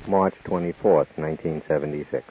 March 24th, 1976.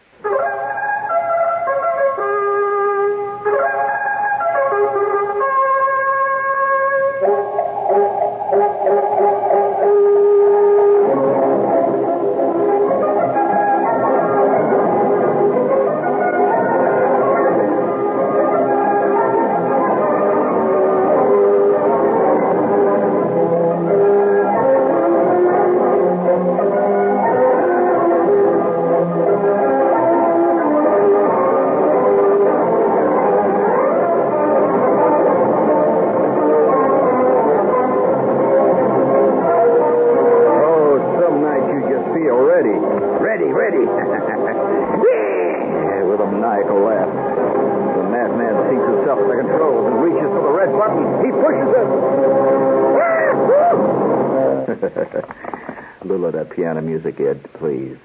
With a maniacal laugh, the madman seats himself at the controls and reaches for the red button. He pushes it. A little of that piano music, Ed, please.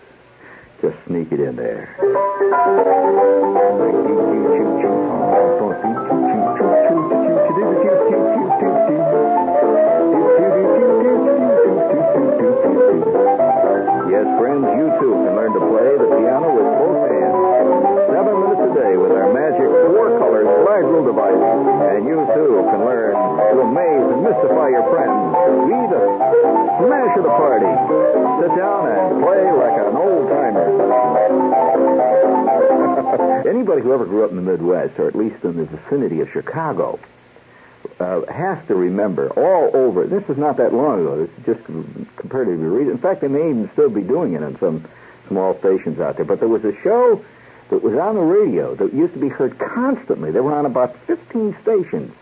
Just sneak it in there. Yes, friends, you too can learn to play the piano with both hands. 7 minutes a day with our magic 4-color slide rule device. And you too can learn to amaze and mystify your friends. Be the smash of the party. Sit down and play like an old-timer. Anybody who ever grew up in the Midwest, or at least in the vicinity of Chicago, has to remember all over. This is not that long ago. This is just comparatively recent. In fact, they may even still be doing it on some small stations out there. But there was a show that was on the radio that used to be heard constantly. They were on about 15 stations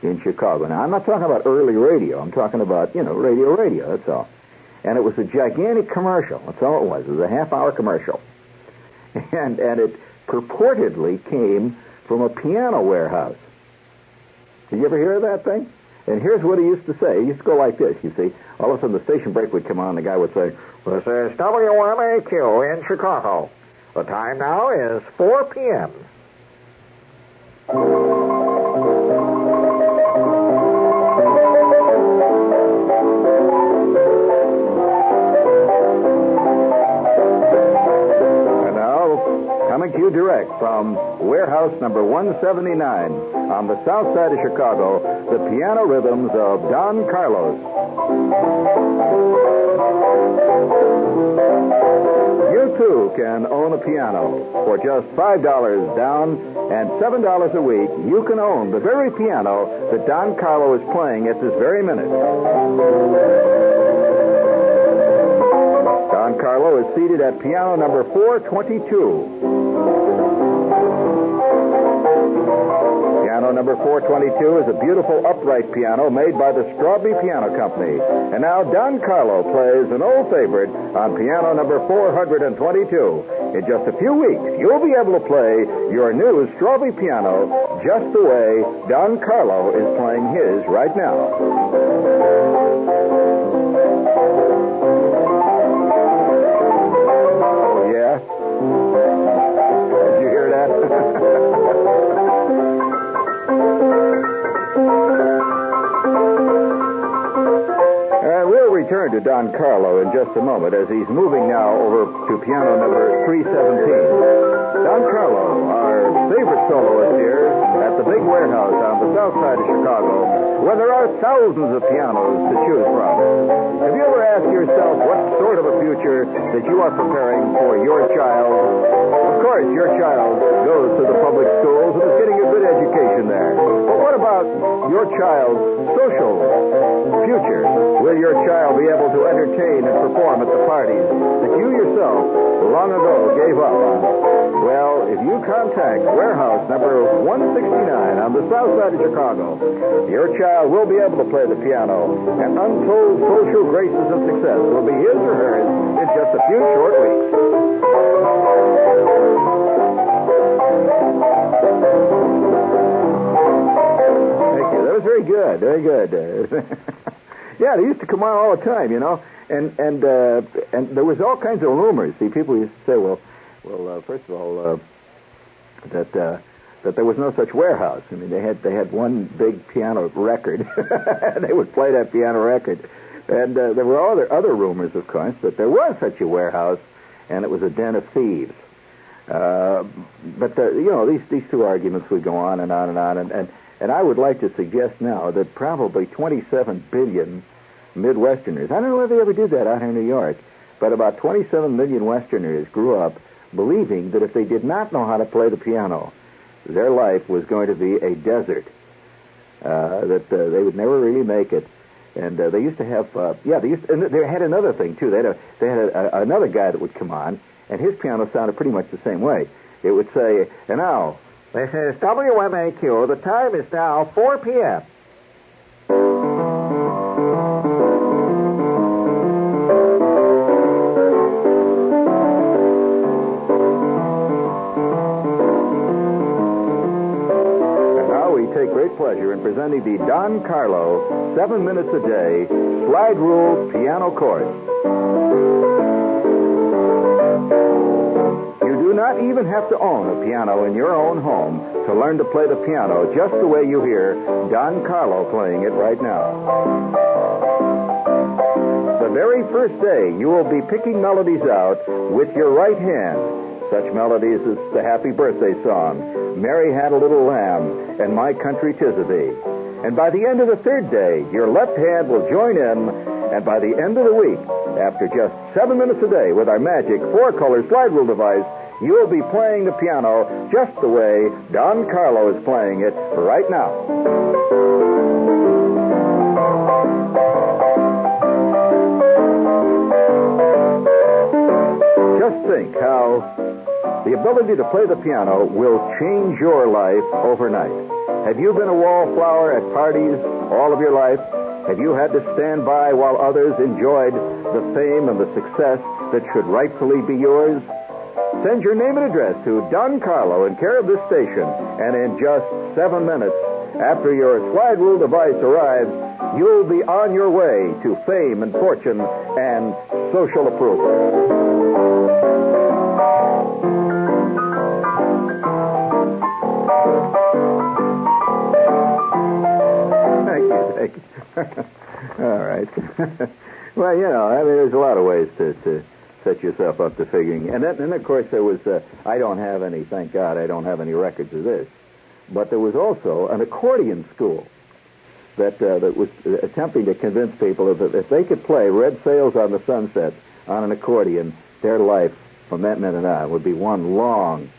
in Chicago. Now, I'm not talking about early radio. I'm talking about, radio, that's all. And it was a gigantic commercial. That's all it was. It was a half-hour commercial. And it purportedly came from a piano warehouse. Did you ever hear of that thing? And here's what he used to say. He used to go like this, you see. All of a sudden, the station break would come on, and the guy would say, "This is WMAQ in Chicago. The time now is 4 p.m." And now, coming to you direct from warehouse number 179 on the south side of Chicago, the piano rhythms of Don Carlos. You too can own a piano. For just $5 down and $7 a week, you can own the very piano that Don Carlo is playing at this very minute. Don Carlo is seated at piano number 422. Piano number 422 is a beautiful upright piano made by the Strawberry Piano Company. And now Don Carlo plays an old favorite on piano number 422. In just a few weeks, you'll be able to play your new Strawberry piano just the way Don Carlo is playing his right now. Oh, yeah? Did you hear that? We'll return to Don Carlo in just a moment as he's moving now over to piano number 317. Don Carlo, our favorite soloist here at the big warehouse on the south side of Chicago, where there are thousands of pianos to choose from. Have you ever asked yourself what sort of a future that you are preparing for your child? Of course, your child goes to the public schools and is getting a good education there. But what about your child's social future? Will your child be able to entertain and perform at the parties that you yourself long ago gave up on? Well, if you contact warehouse number 169 on the south side of Chicago, your child will be able to play the piano, and untold social graces of success will be his or hers in just a few short weeks. Thank you. That was very good. Very good. Yeah, they used to come on all the time, and there was all kinds of rumors. See, people used to say, well, first of all, that there was no such warehouse. I mean, they had one big piano record, and they would play that piano record. And there were other rumors, of course, that there was such a warehouse and it was a den of thieves. These two arguments would go on and on and on, and I would like to suggest now that probably 27 billion Midwesterners, I don't know if they ever did that out here in New York, but about 27 million Westerners grew up believing that if they did not know how to play the piano, their life was going to be a desert, that they would never really make it. And they used to have, and they had another thing, too. They had another guy that would come on, and his piano sounded pretty much the same way. It would say, and now, this is WMAQ. The time is now 4 p.m. Great pleasure in presenting the Don Carlo 7 minutes a day slide rule piano course. You do not even have to own a piano in your own home to learn to play the piano just the way you hear Don Carlo playing it right now. The very first day, you will be picking melodies out with your right hand. Such melodies as the Happy Birthday song, Mary Had a Little Lamb, and My Country 'Tis of Thee. And by the end of the third day, your left hand will join in, and by the end of the week, after just 7 minutes a day with our magic 4-color slide rule device, you will be playing the piano just the way Don Carlo is playing it right now. Just think how the ability to play the piano will change your life overnight. Have you been a wallflower at parties all of your life? Have you had to stand by while others enjoyed the fame and the success that should rightfully be yours? Send your name and address to Don Carlo in care of this station, and in just 7 minutes after your slide rule device arrives, you'll be on your way to fame and fortune and social approval. All right. Well, there's a lot of ways to set yourself up to figuring. And of course, there was, I don't have any, thank God, I don't have any records of this. But there was also an accordion school that was attempting to convince people that if they could play Red Sails on the Sunset on an accordion, their life from that minute on would be one long,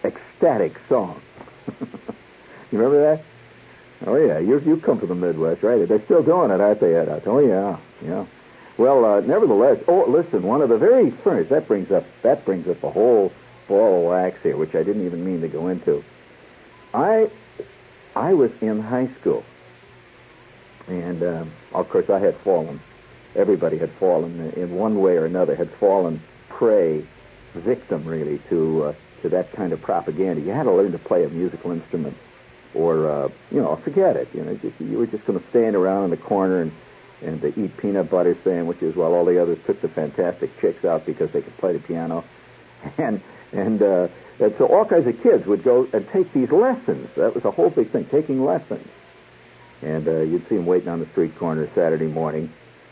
ecstatic song. You remember that? Oh, yeah, you come from the Midwest, right? They're still doing it, aren't they, Ed? Oh, yeah. Well, nevertheless, listen, one of the very first, that brings up a whole ball of wax here, which I didn't even mean to go into. I was in high school, and, of course, I had fallen. Everybody had fallen in one way or another, had fallen prey, victim, really, to that kind of propaganda. You had to learn to play a musical instrument. Or, forget it. You were just going to stand around in the corner and eat peanut butter sandwiches while all the others took the fantastic chicks out because they could play the piano. And so all kinds of kids would go and take these lessons. That was a whole big thing, taking lessons. And you'd see them waiting on the street corner Saturday morning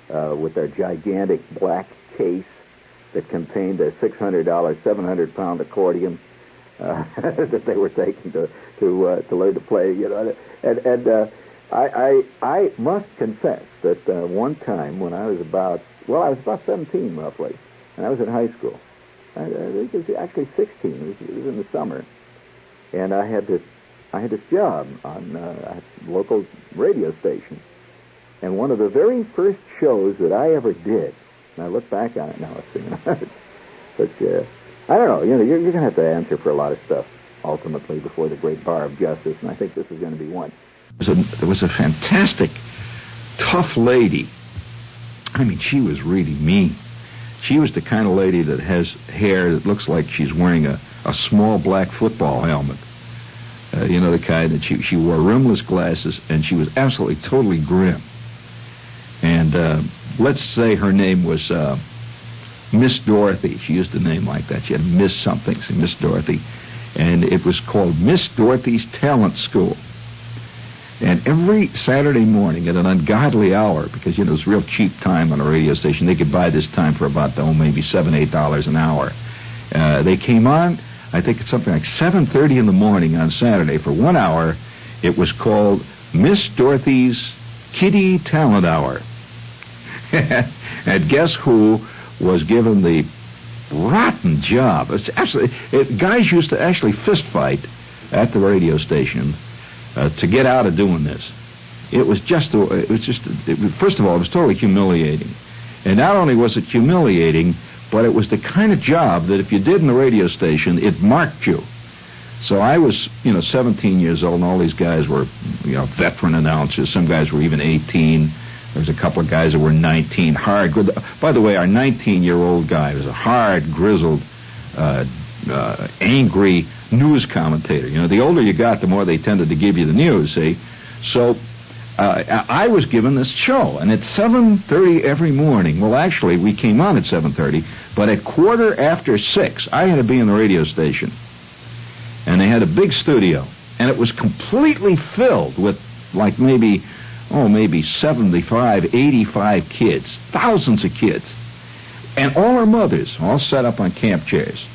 with their gigantic black case that contained a $600, 700-pound accordion. That they were taking to learn to play, and I must confess that one time when I was about 17 roughly, and I was in high school. I was actually 16. It was in the summer, and I had this job on a local radio station, and one of the very first shows that I ever did, and I look back on it now, but. I don't know. You're going to have to answer for a lot of stuff ultimately before the great bar of justice, and I think this is going to be one. There was a fantastic, tough lady. I mean, she was really mean. She was the kind of lady that has hair that looks like she's wearing a small black football helmet. The kind that she wore rimless glasses, and she was absolutely, totally grim. And let's say her name was... Miss Dorothy. She used a name like that. She had Miss something, so Miss Dorothy. And it was called Miss Dorothy's Talent School. And every Saturday morning at an ungodly hour, because, it's real cheap time on a radio station. They could buy this time for about, maybe $7, $8 an hour. They came on, I think it's something like 7:30 in the morning on Saturday for 1 hour. It was called Miss Dorothy's Kitty Talent Hour. And guess who was given the rotten job? It's guys used to actually fist fight at the radio station to get out of doing this. First of all, it was totally humiliating. And not only was it humiliating, but it was the kind of job that if you did in the radio station, it marked you. So I was, 17 years old, and all these guys were, veteran announcers. Some guys were even 18. There was a couple of guys that were 19. By the way, our 19-year-old guy was a hard, grizzled, angry news commentator. The older you got, the more they tended to give you the news, see? So I was given this show, and at 7:30 every morning, well, actually, we came on at 7:30, but at 6:15, I had to be in the radio station. And they had a big studio, and it was completely filled with, like, maybe 75, 85 kids, thousands of kids. And all our mothers, all set up on camp chairs.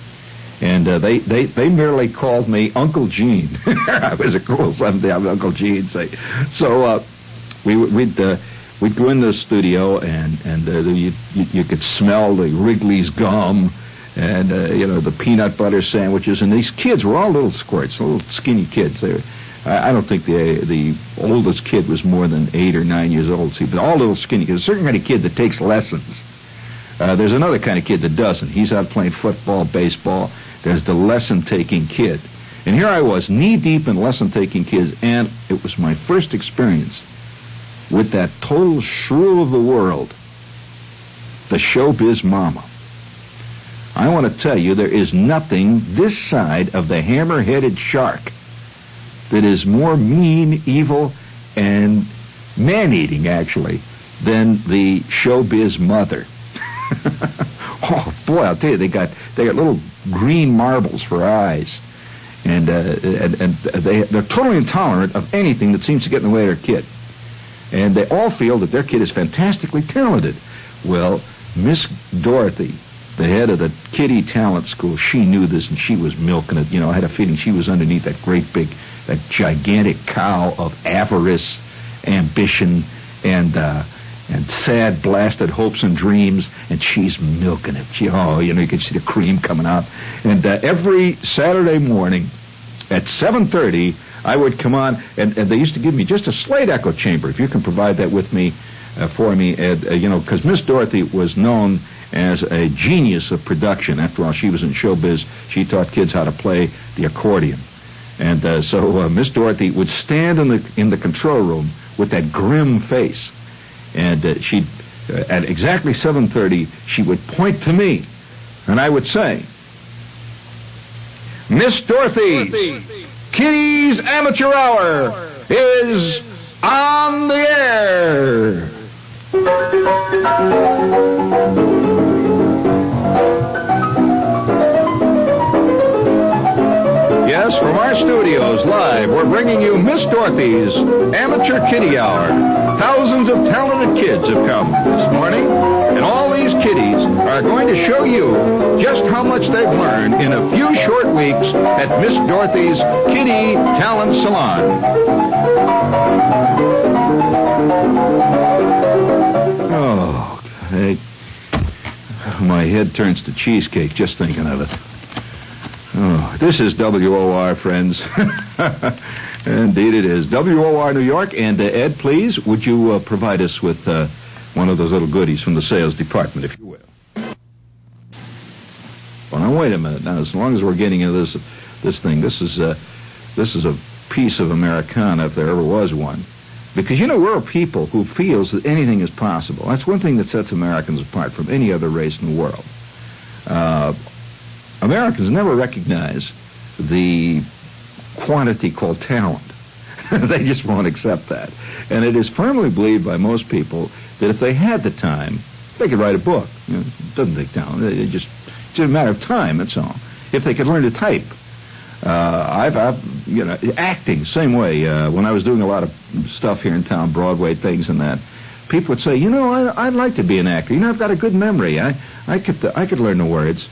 And they merely called me Uncle Gene. I was a cool Sunday, I'm Uncle Gene. So we'd go in the studio, and you could smell the Wrigley's gum, and the peanut butter sandwiches. And these kids were all little squirts, little skinny kids. I don't think the oldest kid was more than 8 or 9 years old. See, but all little skinny kids. There's a certain kind of kid that takes lessons. There's another kind of kid that doesn't. He's out playing football, baseball. There's the lesson-taking kid. And here I was, knee-deep in lesson-taking kids, and it was my first experience with that total shrew of the world, the showbiz mama. I want to tell you, there is nothing this side of the hammer-headed shark that is more mean, evil, and man-eating, actually, than the showbiz mother. Oh boy, I'll tell you, they got little green marbles for eyes, and they're totally intolerant of anything that seems to get in the way of their kid, and they all feel that their kid is fantastically talented. Well, Miss Dorothy, the head of the Kitty Talent School, she knew this, and she was milking it. I had a feeling she was underneath that gigantic cow of avarice, ambition, and sad, blasted hopes and dreams, and she's milking it. You can see the cream coming out. And every Saturday morning at 7:30, I would come on, and they used to give me just a slight echo chamber, if you can provide that with me, for me, Ed, because Miss Dorothy was known as a genius of production. After all, she was in showbiz. She taught kids how to play the accordion. And so Miss Dorothy would stand in the control room with that grim face. And she'd, at exactly 7:30, she would point to me, and I would say, Miss Dorothy's Kitty's Amateur Hour is on the air. Yes, from our studios, live, we're bringing you Miss Dorothy's Amateur Kitty Hour. Thousands of talented kids have come this morning, and all these kiddies are going to show you just how much they've learned in a few short weeks at Miss Dorothy's Kitty Talent Salon. Oh, my head turns to cheesecake just thinking of it. Oh, this is WOR, friends. Indeed it is. WOR New York. And Ed, please, would you provide us with one of those little goodies from the sales department, if you will? Well, now, wait a minute. Now, as long as we're getting into this thing, this is a piece of Americana, if there ever was one. Because, we're a people who feels that anything is possible. That's one thing that sets Americans apart from any other race in the world. Americans never recognize the quantity called talent. They just won't accept that. And it is firmly believed by most people that if they had the time, they could write a book. It doesn't take talent. It's just a matter of time, that's all. If they could learn to type. I've acting, same way. When I was doing a lot of stuff here in town, Broadway things and that, people would say, I'd like to be an actor. I've got a good memory. I could learn the words.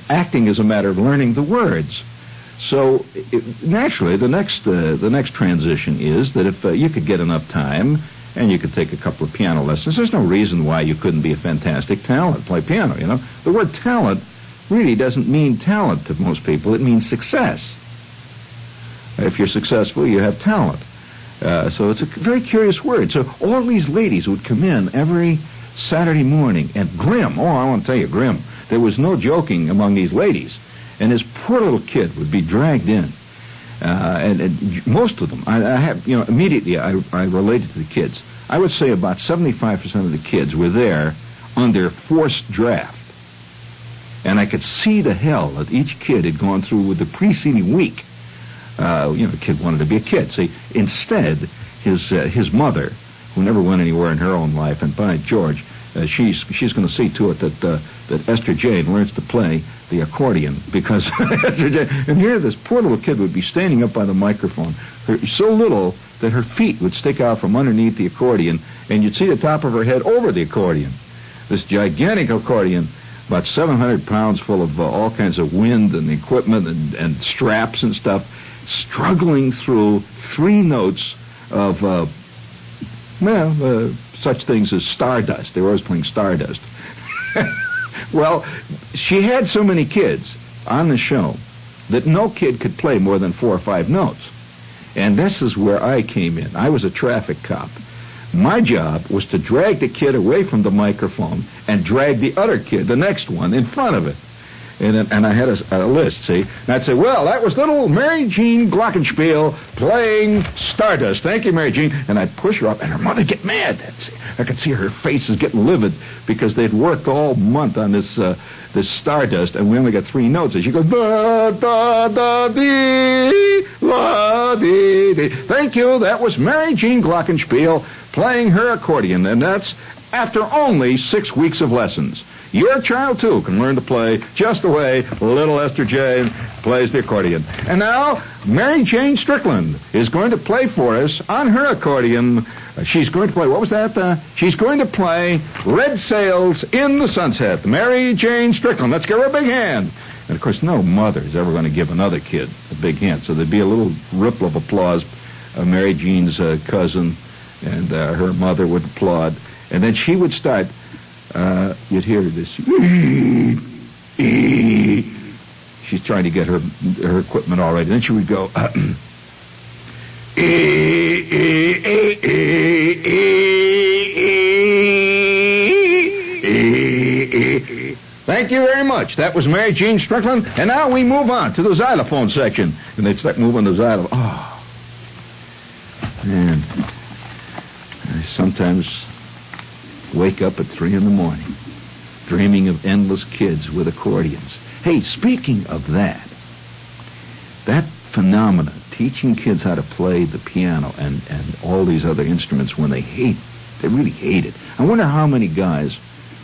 Acting is a matter of learning the words. So naturally, the next transition is that if you could get enough time and you could take a couple of piano lessons, there's no reason why you couldn't be a fantastic talent, play piano. The word talent really doesn't mean talent to most people. It means success. If you're successful, you have talent. So it's a very curious word. So all these ladies would come in every Saturday morning, and Grim, I want to tell you, Grim, there was no joking among these ladies. And this poor little kid would be dragged in. And most of them, immediately I related to the kids. I would say about 75% of the kids were there on their forced draft. And I could see the hell that each kid had gone through with the preceding week. The kid wanted to be a kid. See, instead, his mother, who never went anywhere in her own life, and by George, she's going to see to it that Esther Jane learns to play the accordion, because Esther Jane, and here this poor little kid would be standing up by the microphone, so little that her feet would stick out from underneath the accordion, and you'd see the top of her head over the accordion. This gigantic accordion, about 700 pounds, full of all kinds of wind and equipment and straps and stuff, struggling through 3 notes of such things as Stardust. They were always playing Stardust. Well, she had so many kids on the show that no kid could play more than 4 or 5 notes. And this is where I came in. I was a traffic cop. My job was to drag the kid away from the microphone and drag the other kid, the next one, in front of it. And I had a list, see? And I'd say, well, that was little Mary Jean Glockenspiel playing Stardust. Thank you, Mary Jean. And I'd push her up, and her mother'd get mad. I could see her face is getting livid because they'd worked all month on this Stardust, and we only got 3 notes. And she goes, da, da, da, dee, la, dee, dee. Thank you, that was Mary Jean Glockenspiel playing her accordion, and that's after only 6 weeks of lessons. Your child, too, can learn to play just the way little Esther Jane plays the accordion. And now, Mary Jane Strickland is going to play for us on her accordion. She's going to play, what was that? She's going to play Red Sails in the Sunset. Mary Jane Strickland. Let's give her a big hand. And, of course, no mother is ever going to give another kid a big hand. So there'd be a little ripple of applause. Mary Jean's cousin and her mother would applaud. And then she would start... you'd hear this. She's trying to get her equipment all right. And then she would go. Thank you very much. That was Mary Jean Strickland. And now we move on to the xylophone section. And they'd start moving the xylophone. Oh, man. I sometimes wake up at 3 in the morning, dreaming of endless kids with accordions. Hey, speaking of that phenomena, teaching kids how to play the piano and all these other instruments when they really hate it. I wonder how many guys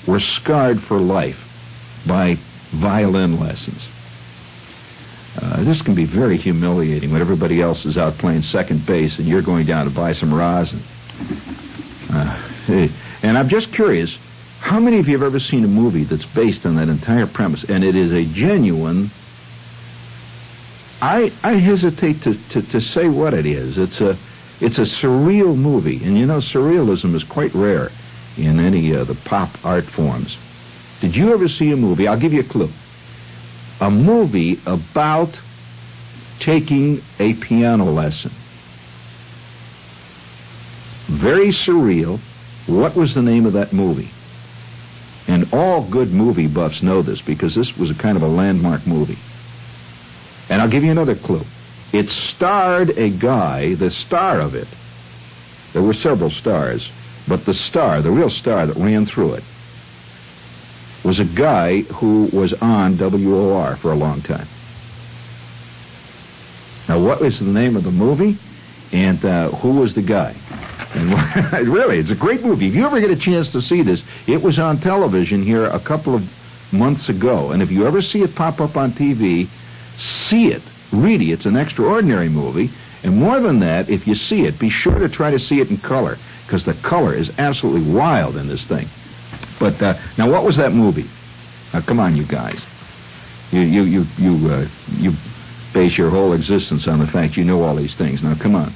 were scarred for life by violin lessons. This can be very humiliating when everybody else is out playing second base and you're going down to buy some rosin. And I'm just curious, how many of you have ever seen a movie that's based on that entire premise, and it is a genuine... I hesitate to say what it is. It's a surreal movie, and surrealism is quite rare in any of the pop art forms. Did you ever see a movie? I'll give you a clue. A movie about taking a piano lesson. Very surreal. What was the name of that movie? And all good movie buffs know this because this was a kind of a landmark movie. And I'll give you another clue. It starred a guy, the star of it. There were several stars, but the real star that ran through it, was a guy who was on WOR for a long time. Now, what was the name of the movie? And who was the guy? And really, it's a great movie. If you ever get a chance to see this, it was on television here a couple of months ago. And if you ever see it pop up on TV, see it. really, it's an extraordinary movie. And more than that, if you see it, be sure to try to see it in color, because the color is absolutely wild in this thing. But now, what was that movie? Now, come on, you guys. You base your whole existence on the fact you know all these things. Now, come on.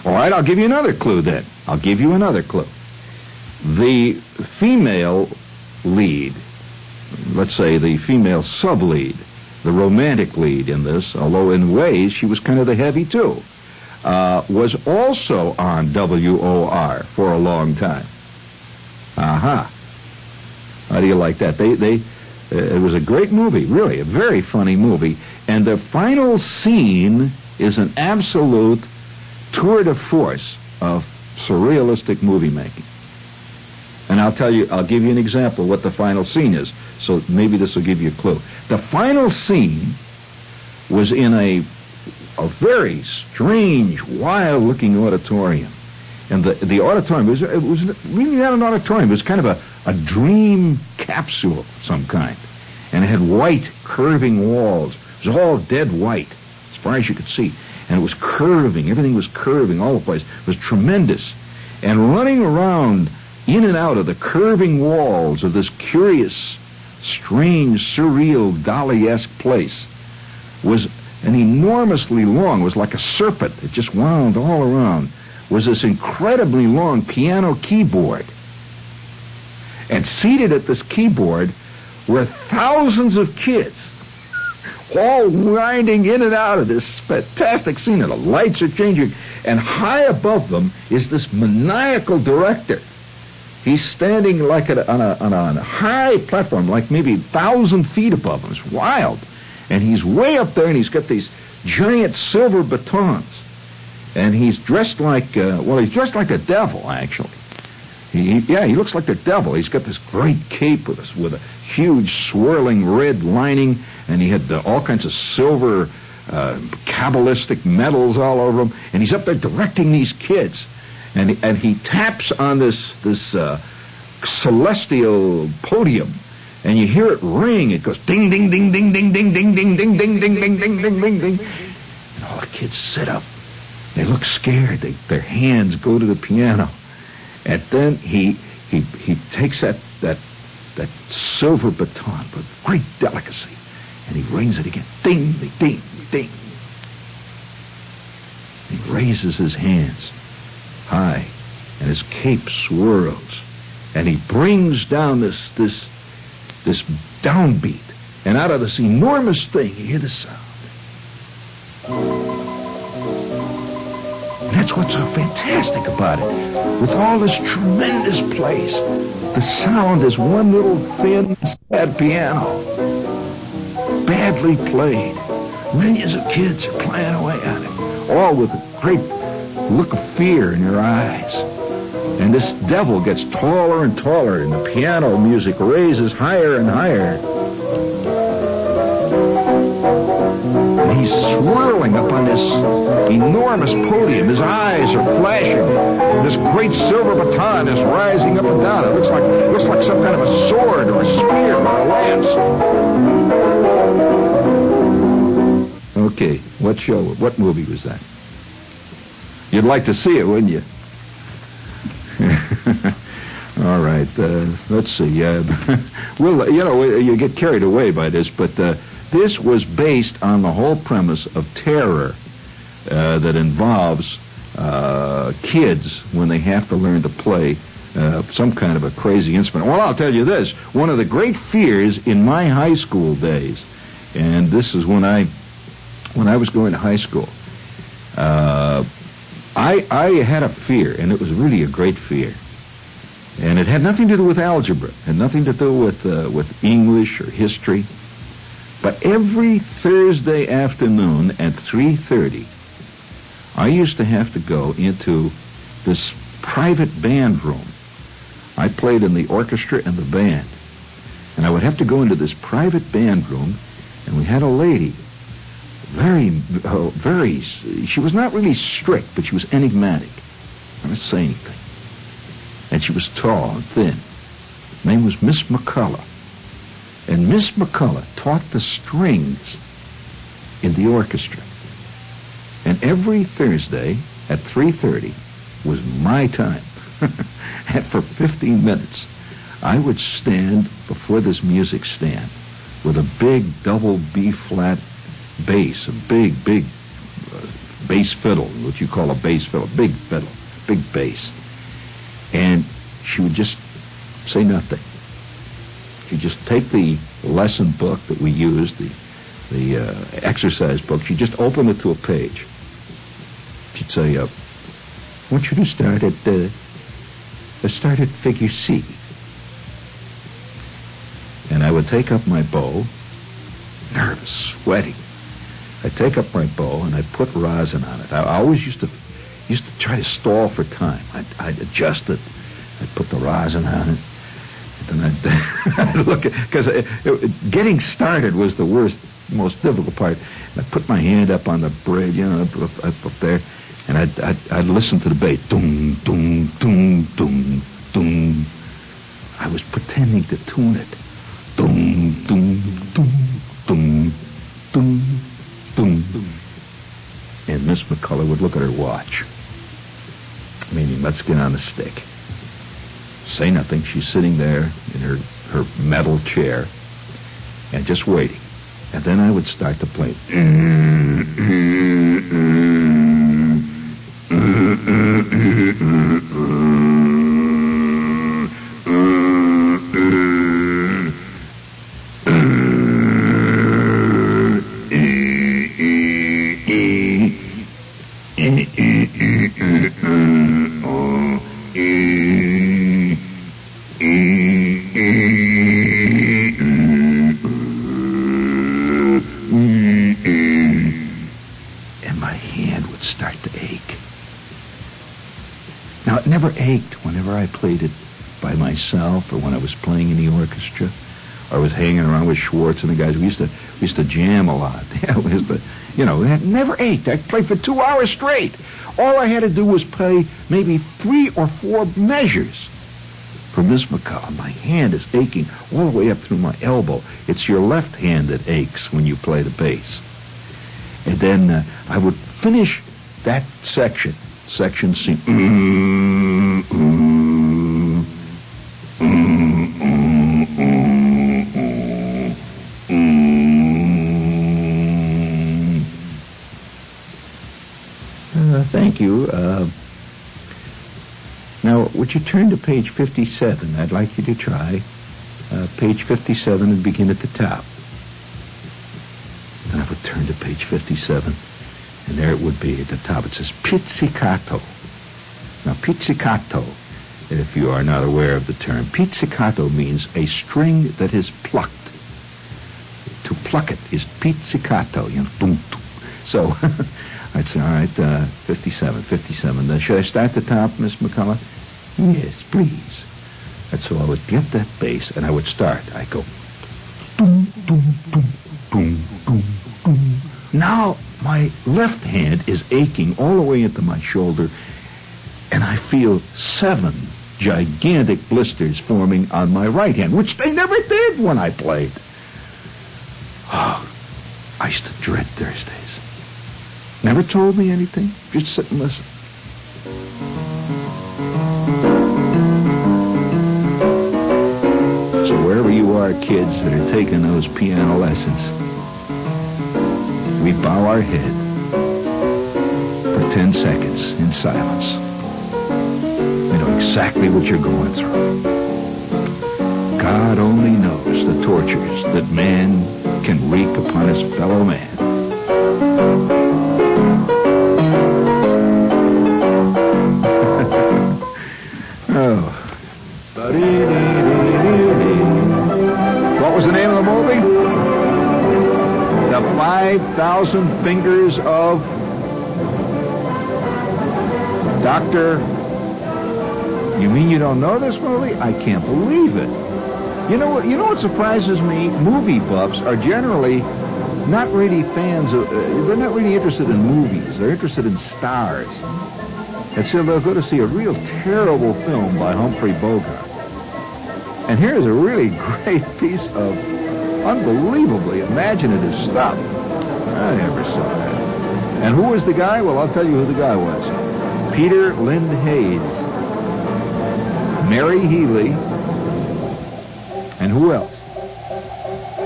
All right, I'll give you another clue then. I'll give you another clue. The female lead, let's say the female sub-lead, the romantic lead in this, although in ways she was kind of the heavy too, was also on WOR for a long time. Aha. How do you like that? It was a great movie, really, a very funny movie. And the final scene is an absolute tour de force of surrealistic movie making. And I'll give you an example of what the final scene is. So maybe this will give you a clue. The final scene was in a very strange, wild-looking auditorium. And the auditorium, it was really not an auditorium. It was kind of a dream capsule of some kind. And it had white, curving walls. It was all dead white, as far as you could see. And it was curving. Everything was curving all the place. It was tremendous. And running around in and out of the curving walls of this curious, strange, surreal, Dali-esque place was an enormously long, was like a serpent. It just wound all around. Was this incredibly long piano keyboard. And seated at this keyboard were thousands of kids, all winding in and out of this fantastic scene. And the lights are changing. And high above them is this maniacal director. He's standing like on a high platform, like maybe 1,000 feet above him. It's wild. And he's way up there, and he's got these giant silver batons. And he's dressed like, he's dressed like the devil, actually. He looks like the devil. He's got this great cape with a huge swirling red lining, and he had all kinds of silver Kabbalistic medals all over him. And he's up there directing these kids. And he taps on this celestial podium, and you hear it ring. It goes ding, ding, ding, ding, ding, ding, ding, ding, ding, ding, ding, ding, ding, ding, ding, ding. And all the kids sit up. They look scared. Their hands go to the piano. And then he takes that silver baton with great delicacy, and he rings it again. Ding, ding, ding, ding. He raises his hands high, and his cape swirls, and he brings down this downbeat, and out of this enormous thing you hear the sound. And that's what's so fantastic about it. With all this tremendous place, the sound is one little thin, sad piano, badly played. Millions of kids are playing away at it, all with a great look of fear in your eyes. And this devil gets taller and taller, and the piano music raises higher and higher. And he's swirling up on this enormous podium. His eyes are flashing. This great silver baton is rising up and down. It looks like some kind of a sword or a spear or a lance. Okay, what movie was that? You'd like to see it, wouldn't you? All right, let's see. Well, you get carried away by this, but this was based on the whole premise of terror that involves kids when they have to learn to play some kind of a crazy instrument. Well, I'll tell you this. One of the great fears in my high school days, and this is when I was going to high school, I had a fear, and it was really a great fear. And it had nothing to do with algebra, had nothing to do with English or history. But every Thursday afternoon at 3:30, I used to have to go into this private band room. I played in the orchestra and the band. And I would have to go into this private band room, and we had a lady, very, she was not really strict, but she was enigmatic. I didn't say anything. And she was tall and thin. Her name was Miss McCullough. And Miss McCullough taught the strings in the orchestra. And every Thursday at 3:30 was my time. And for 15 minutes, I would stand before this music stand with a big double B-flat bass, a big bass fiddle, what you call a bass fiddle, big fiddle, big bass. And she would just say nothing. She'd just take the lesson book that we used, the exercise book, she'd just open it to a page. She'd say, I want you to start at figure C. And I would take up my bow, nervous, sweating. I'd take up my bow and I'd put rosin on it. I always used to try to stall for time. I'd adjust it. I'd put the rosin on it. And then I'd look at, because getting started was the most difficult part. And I'd put my hand up on the bridge, up there, and I'd listen to the bass. Doom, doom, doom, doom, doom. I was pretending to tune it. Doom, doom, doom, doom, doom, doom. And Miss McCullough would look at her watch. Meaning, let's get on the stick. Say nothing. She's sitting there in her metal chair and just waiting. And then I would start to play. And my hand would start to ache. Now, it never ached whenever I played it by myself or when I was playing in the orchestra or was hanging around with Schwartz and the guys. We used to jam a lot. It never ached. I played for 2 hours straight. All I had to do was play maybe 3 or 4 measures. For Miss McCullough, my hand is aching all the way up through my elbow. It's your left hand that aches when you play the bass. And then I would finish that section C. Thank you. Now, would you turn to page 57? I'd like you to try page 57 and begin at the top. And I would turn to page 57, and there it would be at the top. It says pizzicato. Now, pizzicato, if you are not aware of the term, pizzicato means a string that is plucked. To pluck it is pizzicato. Boom, boom. So, I'd say, all right, 57. Should I start at the top, Miss McCullough? Yes, please. And so I would get that bass, and I would start. I'd go, boom, boom, boom, boom, boom, boom. Now, my left hand is aching all the way into my shoulder, and I feel 7 gigantic blisters forming on my right hand, which they never did when I played. Oh, I used to dread Thursdays. Never told me anything. Just sit and listen. So wherever you are, kids that are taking those piano lessons, we bow our head for 10 seconds in silence. We know exactly what you're going through. God only knows the tortures that man can wreak upon his fellow man. What was the name of the movie? The 5,000 Fingers of Dr. You mean you don't know this movie? I can't believe it. You know what surprises me? Movie buffs are generally not really fans of, they're not really interested in movies. They're interested in stars. And so they'll go to see a real terrible film by Humphrey Bogart. And here's a really great piece of unbelievably imaginative stuff. I never saw that. And who was the guy? Well, I'll tell you who the guy was. Peter Lind Hayes, Mary Healy, and who else?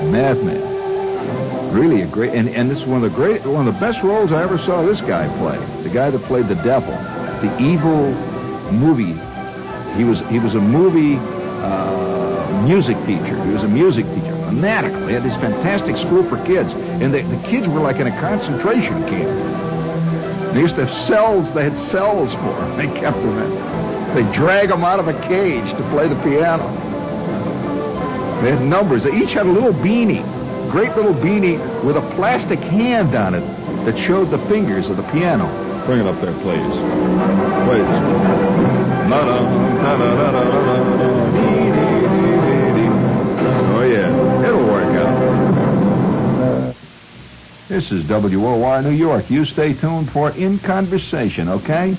Madman. Really a great, and this is one of the best roles I ever saw this guy play. The guy that played the devil, the evil movie. He was a movie music teacher. He was a music teacher, fanatical. He had this fantastic school for kids, and the kids were like in a concentration camp. They used to have cells. They had cells for them. They kept them in. They drag them out of a cage to play the piano. They had numbers. They each had a little beanie, great little beanie with a plastic hand on it that showed the fingers of the piano. Bring it up there, please. Oh, yeah. It'll work out. This is WOR New York. You stay tuned for In Conversation, okay?